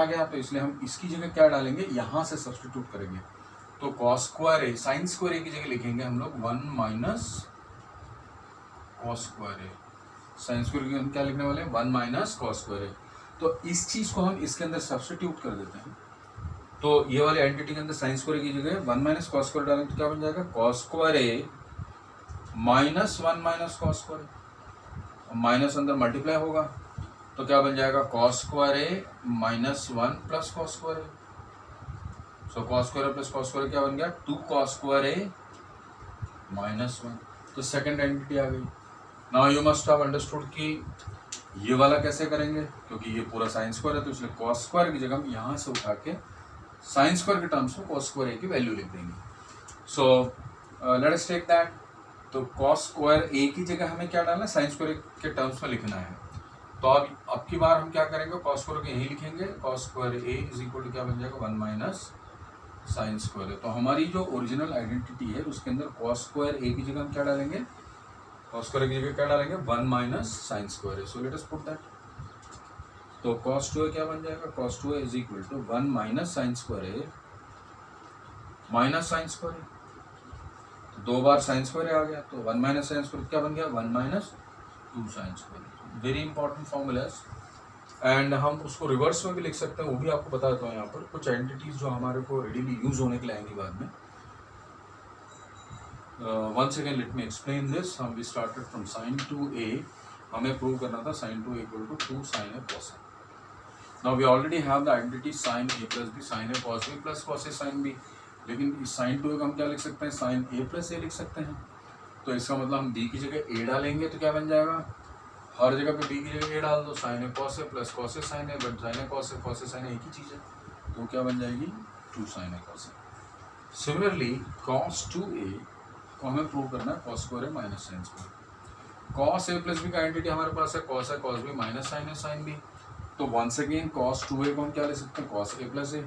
आ गया, तो इसलिए हम इसकी जगह क्या डालेंगे, यहाँ से सब्सटीट्यूट करेंगे। तो कॉस स्क्वायर ए, साइन स्क्वायर ए की जगह लिखेंगे हम लोग 1 माइनस कॉस स्क्वायर ए। साइन स्क्वायर की हम क्या लिखने वाले हैं, 1 माइनस कॉस स्क्वायर ए। तो इस चीज को हम इसके अंदर सब्सटीट्यूट कर देते हैं। तो ये वाली आइडेंटिटी के अंदर साइन स्क्वायर की जगह 1 माइनस कॉस स्क्वायर डालेंगे तो क्या बन जाएगा, cos square A minus 1 minus cos square. Minus अंदर मल्टीप्लाई होगा तो क्या बन जाएगा, cos square A minus 1 plus cos square A. So cos square plus cos square क्या बन गया, 2 कॉस स्क्वायर ए माइनस 1। तो सेकंड आइडेंटिटी आ गई। Now you must have understood कि ये वाला कैसे करेंगे, क्योंकि ये पूरा साइन स्क्वायर है तो इसलिए कॉस स्क्वायर की जगह हम यहाँ से उठा के साइन स्क्वायर के टर्म्स में कॉस स्क्वायर ए की वैल्यू लिख देंगे। So let us take that. तो कॉस स्क्वायर ए की जगह हमें क्या डालना है, साइन स्क्वायर के टर्म्स में लिखना है। तो अब की बार हम क्या करेंगे, कॉस स्क्वायर के यही लिखेंगे, cos square A is equal to क्या बन जाएगा, 1 माइनस साइन स्क्वायर है। तो हमारी जो ओरिजिनल आइडेंटिटी है उसके अंदर कॉस स्क्वायर ए की जगह हम क्या डालेंगे, कॉस स्क्वायर की जगह क्या डालेंगे, 1 माइनस साइन स्क्वायर है। So let us put that. तो कॉस 2 क्या बन जाएगा, cos 2 is equal to 1 minus sine square है माइनस साइन स्क्वायर है। तो 2 बार साइन स्क्वायर आ गया तो 1 माइनस साइन स्क्वायर क्या बन गया, 1 minus 2 sine square. Very important formulas. And हम उसको रिवर्स में भी लिख सकते हैं, वो भी आपको बता देता हूँ। यहाँ पर कुछ आइडेंटिटीज जो हमारे को रेडीली यूज होने के लिए आएंगी बाद में। Once again let me explain this. हम we started from sine 2a, हमें प्रूव करना था sine 2 equal to 2 sine A cos A. Now we already have the identity sine A plus B sine A cos B plus cos A sine B. लेकिन इस sign 2 को हम क्या लिख सकते हैं, साइन ए प्लस ए लिख सकते हैं। तो इसका मतलब हम बी की जगह ए डालेंगे तो क्या बन जाएगा, हर जगह पे बी की जगह ए डाल दो, sine A cos A plus cos A sine A, but sine A cos A एक ही चीज़ है तो क्या बन जाएगी, 2 sine A cos A. Similarly cos 2a को हमें प्रूव करना है cos square A minus sine square. Cos A plus B का आइडेंटिटी हमारे पास है, cos A cos B minus sine A sine B. तो वंस अगेन कॉस 2a को हम क्या ले सकते हैं, कॉस ए प्लस ए।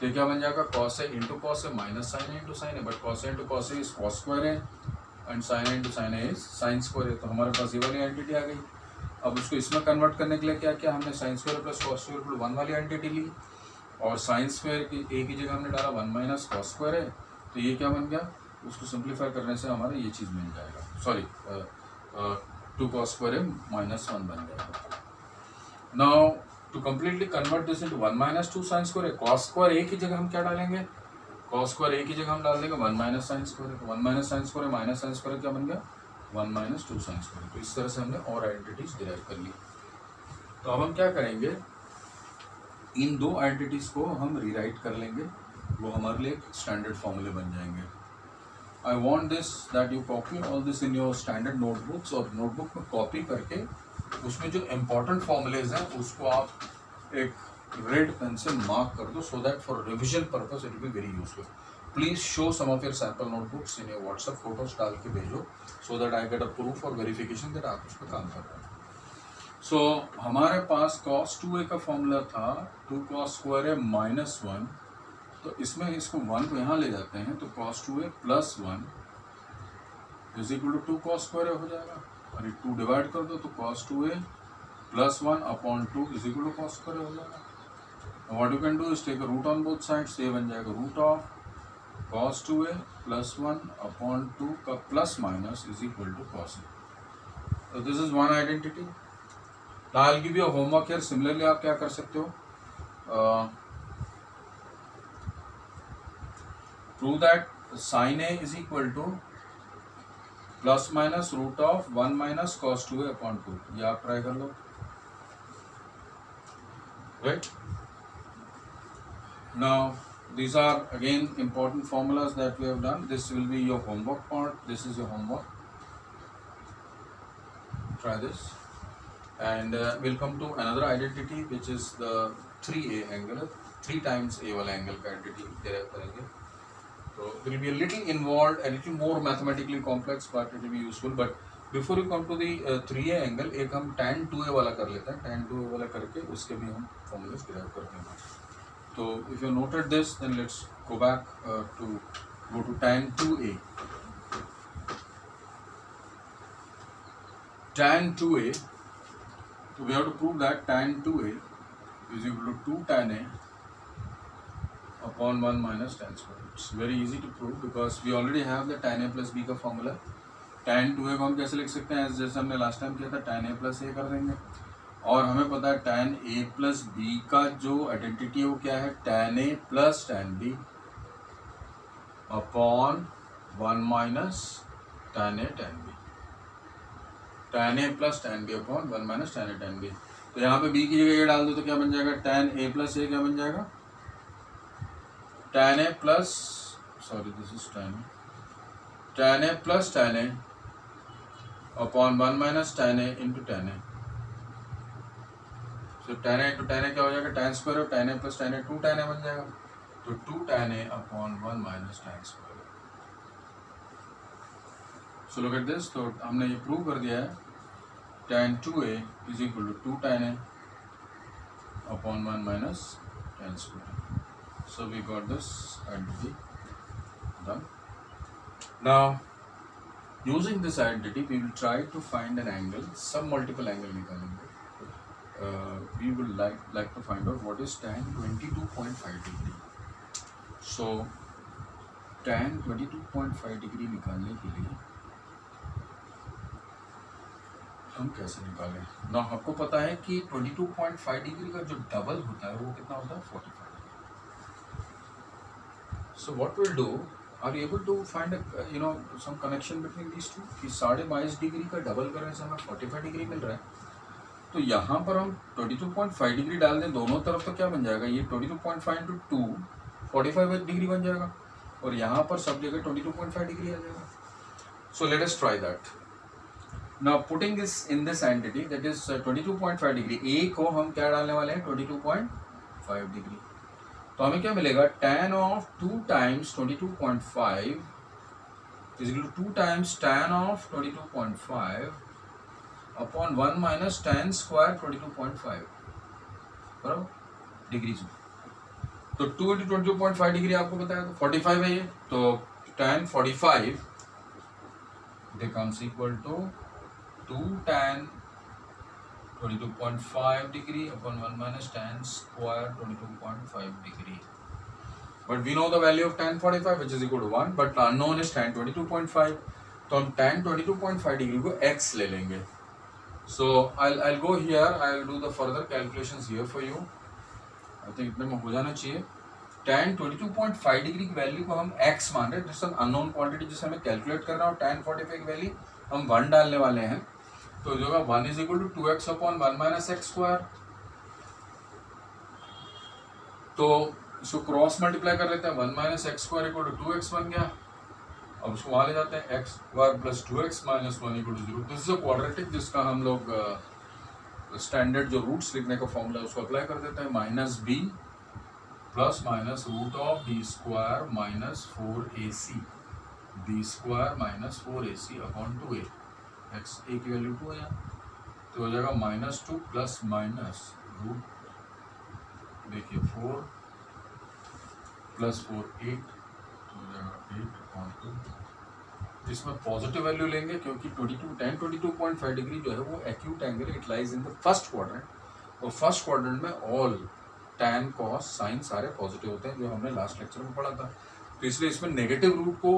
तो क्या बन जाएगा, cos A into cos A minus sine A into sine A, but cos A into cos A is cos square A and sine A into sine A is sine square A. तो हमारे पास ये वाली identity आ गई। अब उसको इसमें convert करने के लिए क्या किया हमने, sine square plus cos square plus 1 वाली आइडेंटिटी ली और साइन स्क्वायर की ए की जगह हमने डाला 1 माइनस कॉस स्क्वायर है। तो ये क्या बन गया, उसको सिंप्लीफाई करने से हमारा ये चीज़ मिल जाएगा, सॉरी 2 कॉस स्क्वायर है माइनस 1 बन जाएगा। Now to completely convert this into 1 minus 2 sine square है, कॉस स्क्वायर ए की जगह हम क्या डालेंगे, कॉस स्क्वायर ए की जगह हम डाल देंगे 1 माइनस साइन स्क्वायर है। तो 1 minus sine square minus sine square क्या बन गया, 1 माइनस 2 साइन स्क्वायर। तो इस तरह से हमने और आइडेंटिटीज डिराइव कर ली। तो अब हम क्या करेंगे, इन दो आइडेंटिटीज को हम रीराइट कर लेंगे, वो हमारे लिए एक स्टैंडर्ड फॉर्मूले बन जाएंगे। I want this that you copy all this in your standard notebooks, और नोटबुक में कॉपी करके उसमें जो इम्पोर्टेंट फॉर्मूलेज हैं उसको आप एक रेड पेन से मार्क कर दो, so that for revision purpose it will be very useful. Please show some of your sample notebooks in your WhatsApp, photos डाल के भेजो, so that I get a proof और वेरिफिकेशन दैट आप उस पर काम कर रहे हैं। सो हमारे पास cos 2a का फॉर्मूला था 2 cos स्क्वायर है माइनस 1। तो इसमें इसको 1 को यहाँ ले जाते हैं तो cos 2a plus 1 is equal to 2 cos square हो जाएगा, और ये 2 डिवाइड कर दो तो cos 2a plus 1 upon 2 is equal to cos square हो जाएगा। What you can do is take a root on both sides, ये बन जाएगा root of cos 2a plus 1 upon 2 का plus minus is equal to cos a। तो this is one identity. Now I'll give you a homework here. Similarly आप क्या कर सकते हो, prove that sin A is equal to plus minus root of 1 minus cos 2a upon 2। ये आप try कर लो, right? Now these are again important formulas that we have done. This will be your homework part. This is your homework. Try this. And we'll come to another identity which is the 3a angle, 3 times a वाला angle का identity derive करेंगे। So it will be a little involved, a little more mathematically complex, but it will be useful. But before you come to the 3a angle, एक हम tan 2a वाला कर लेते हैं। tan 2a वाला करके उसके भी हम formulas derive करते हैं। तो if you noted this, then let's go back to tan 2a. Tan 2a. So we have to prove that tan 2a is equal to 2 tan A upon 1 minus tan square. It's very easy to prove because we already have the tan A plus B का formula. tan 2A को हम कैसे लिख सकते हैं, जैसे हमने last time किया था tan A plus A कर देंगे, और हमें पता है tan A plus B का जो आइडेंटिटी है वो क्या है, tan A plus tan B upon 1 minus tan A tan B, tan A plus tan B upon 1 minus tan A tan B। तो यहाँ पे B की जगह ये डाल दो तो क्या बन जाएगा, tan A प्लस A क्या बन जाएगा, tan A plus sorry this is tan A plus tan A upon 1 minus tan A into tan A। So tan A into tan A क्या हो जाएगा, tan स्क्वायर और tan A plus tan A 2 tan A बन जाएगा, तो 2 tan A upon 1 minus tan square. So look at this, तो हमने ये प्रूव कर दिया है tan 2A is equal to 2 tan A upon 1 minus tan square. So we got this identity done. Now using this identity we will try to find an angle, some multiple angle निकालेंगे। We will like to find out what is tan 22.5 degree. So tan 22.5 degree निकालने के लिए हम कैसे निकालें ना, आपको पता है कि 22.5 डिग्री का जो डबल होता है वो कितना होता है, 45 degree. So what will do, are you able to find some connection between these two, कि 22.5 डिग्री का डबल करने से हमें 45 डिग्री मिल रहा है। तो यहाँ पर हम 22.5 डिग्री डाल दें दोनों तरफ तो क्या बन जाएगा, ये 22.5 इंटू 2 45 डिग्री बन जाएगा, और यहाँ पर सब जगह 22.5 डिग्री आ जाएगा। So let us try that. Now putting this in this entity that is 22.5 degree, A को हम क्या डालने वाले हैं, 22.5 डिग्री। तो हमें क्या मिलेगा, tan of 2 times 22.5 is equal to 2 times tan of 22.5 upon 1 minus tan square 22.5 बराबर डिग्रीज में। तो 2 इंटू 22.5 डिग्री आपको पता है तो 45 है ये, तो tan 45 becomes equal to 2 tan 22.5 degree upon 1 minus tan square 22.5 degree. But we know the value of tan 45 which is equal to 1, but unknown is tan 22.5. तो हम tan 22.5 degree को x ले लेंगे। So I'll go here, I'll do the further calculations here for you. I think इतने में हो जाना चाहिए। tan 22.5 डिग्री की वैल्यू को हम x मान रहे हैं, जिससे अननोन क्वांटिटी जिसे हमें कैलकुलेट करना हो, tan 45 की वैल्यू हम 1 डालने वाले हैं, तो जो होगा 1 is equal to 2x upon 1 minus x square. तो इसको क्रॉस मल्टीप्लाई कर लेते हैं, 1 minus x square equal to 2x बन गया। अब उसको वहाँ ले जाते हैं, x square plus 2x minus 1 equal to 0। This is a quadratic जिसका हम लोग स्टैंडर्ड जो रूट्स लिखने का फॉर्मूला है उसको अप्लाई कर देते हैं, minus B plus minus root of B square minus 4ac, B square minus 4ac upon 2a, X A की वैल्यू 2 है यहाँ, तो हो जाएगा -2 प्लस माइनस रूट, देखिए 4 प्लस 4 8, तो हो जाएगा 8 अपॉन 2। इसमें पॉजिटिव वैल्यू लेंगे क्योंकि tan 22.5 डिग्री जो है वो acute angle, it lies in the first quadrant, और फर्स्ट क्वाड्रेंट में ऑल tan cos sin सारे पॉजिटिव होते हैं, जो हमने लास्ट लेक्चर में पढ़ा था। तो इसलिए इसमें नेगेटिव रूट को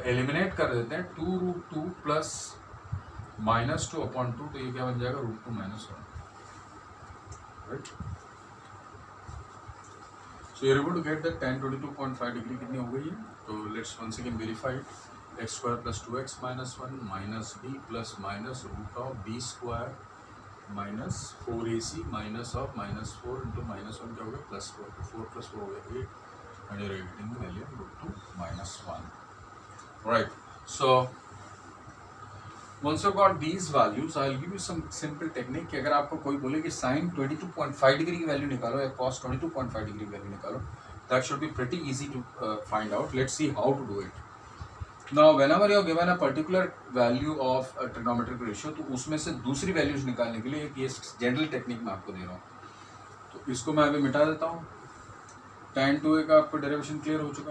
एलिमिनेट कर देते हैं, 2√2 प्लस -2 अपॉन 2, तो ये क्या बन जाएगा, √2 - 1, right. So you are able to get that tan 22.5 degree कितनी हो गई है। तो let's once again verify, x square plus 2x minus 1 minus B plus minus root of B square minus 4ac minus of -4 into -1 क्या हो गया, +4, तो 4 + 4 हो गया 8, and you are getting the value √2 - 1, right. So once you got these values, I'll give you some simple technique कि अगर आपको कोई बोले कि sin 22.5 डिग्री की वैल्यू निकालो या cos 22.5 डिग्री की वैल्यू निकालो, that should be pretty easy to find out. Let's see how to do it. Now whenever you are given a particular value of a trigonometric ratio, तो उसमें से दूसरी values निकालने के लिए एक ये जनरल टेक्निक मैं आपको दे रहा हूँ, तो इसको मैं अभी मिटा देता हूँ। tan 2a का आपको डेरिवेशन क्लियर हो चुका है।